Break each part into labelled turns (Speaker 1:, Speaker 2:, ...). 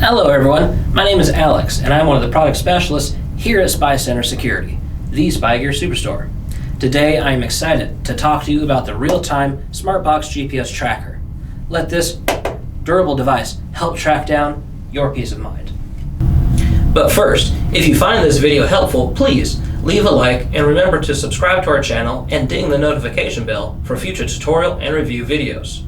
Speaker 1: Hello everyone, my name is Alex and I'm one of the product specialists here at Spy Center Security, the spy gear superstore. Today I am excited to talk to you about the real-time SmartBox GPS tracker. Let this durable device help track down your peace of mind. But first, if you find this video helpful, please leave a like and remember to subscribe to our channel and ding the notification bell for future tutorial and review videos.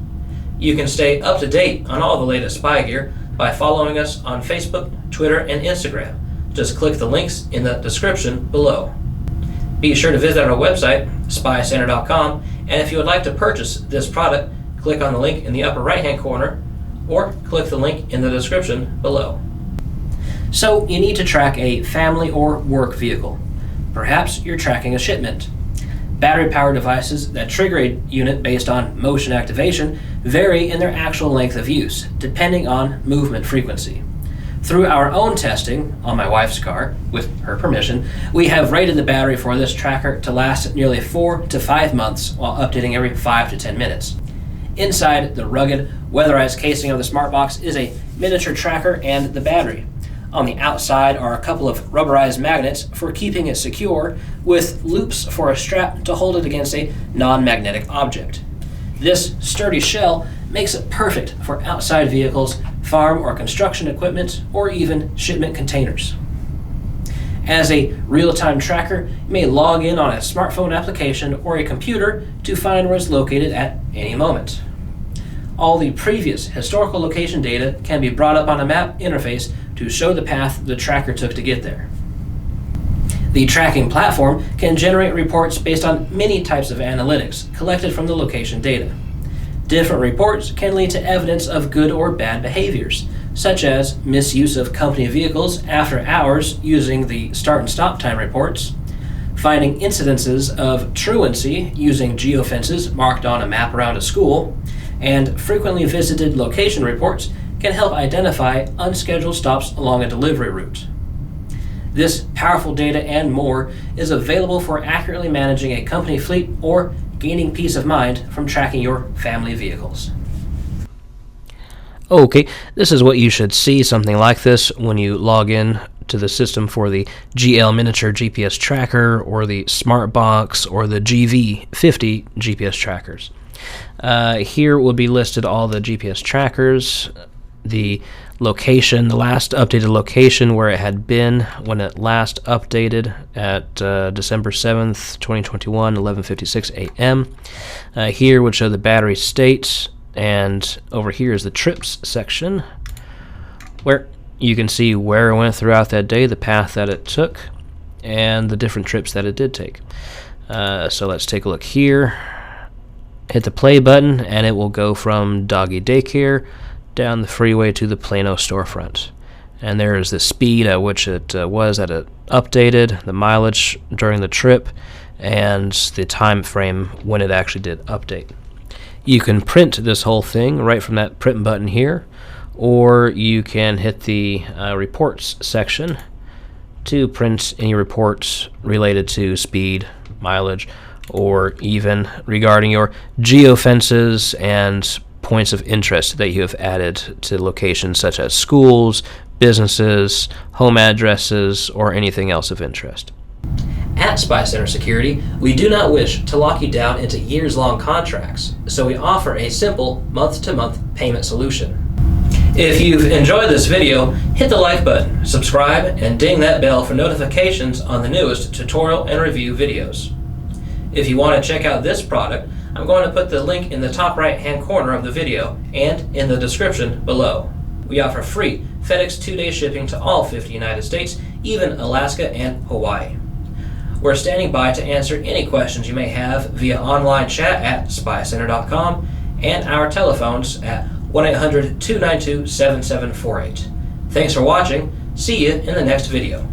Speaker 1: You can stay up to date on all the latest spy gear by following us on Facebook, Twitter, and Instagram. Just click the links in the description below. Be sure to visit our website, spycenter.com, and if you would like to purchase this product, click on the link in the upper right-hand corner or click the link in the description below. So you need to track a family or work vehicle. Perhaps you're tracking a shipment. Battery-powered devices that trigger a unit based on motion activation vary in their actual length of use, depending on movement frequency. Through our own testing on my wife's car, with her permission, we have rated the battery for this tracker to last nearly 4 to 5 months while updating every 5 to 10 minutes. Inside the rugged, weatherized casing of the SmartBox is a miniature tracker and the battery. On the outside are a couple of rubberized magnets for keeping it secure, with loops for a strap to hold it against a non-magnetic object. This sturdy shell makes it perfect for outside vehicles, farm or construction equipment, or even shipment containers. As a real-time tracker, you may log in on a smartphone application or a computer to find where it's located at any moment. All the previous historical location data can be brought up on a map interface to show the path the tracker took to get there. The tracking platform can generate reports based on many types of analytics collected from the location data. Different reports can lead to evidence of good or bad behaviors, such as misuse of company vehicles after hours using the start and stop time reports, finding incidences of truancy using geofences marked on a map around a school, and frequently visited location reports can help identify unscheduled stops along a delivery route. This powerful data and more is available for accurately managing a company fleet or gaining peace of mind from tracking your family vehicles. Okay, this is what you should see, something like this, when you log in to the system for the GL Miniature GPS Tracker or the SmartBox or the GV50 GPS trackers. Here will be listed all the GPS trackers, the location, the last updated location where it had been when it last updated at December 7th, 2021, 11:56 a.m. Here would show the battery state, and over here is the trips section where you can see where it went throughout that day, the path that it took, and the different trips that it did take. So let's take a look here. Hit the play button and it will go from doggy daycare down the freeway to the Plano storefront. And there is the speed at which it was that it updated, the mileage during the trip, and the time frame when it actually did update. You can print this whole thing right from that print button here, or you can hit the reports section to print any reports related to speed, mileage, or even regarding your geofences and points of interest that you have added to locations such as schools, businesses, home addresses, or anything else of interest. At Spy Center Security, we do not wish to lock you down into years-long contracts, so we offer a simple month-to-month payment solution. If you've enjoyed this video, hit the like button, subscribe, and ding that bell for notifications on the newest tutorial and review videos. If you want to check out this product, I'm going to put the link in the top right-hand corner of the video and in the description below. We offer free FedEx 2-day shipping to all 50 United States, even Alaska and Hawaii. We're standing by to answer any questions you may have via online chat at spycenter.com and our telephones at 1-800-292-7748. Thanks for watching. See you in the next video.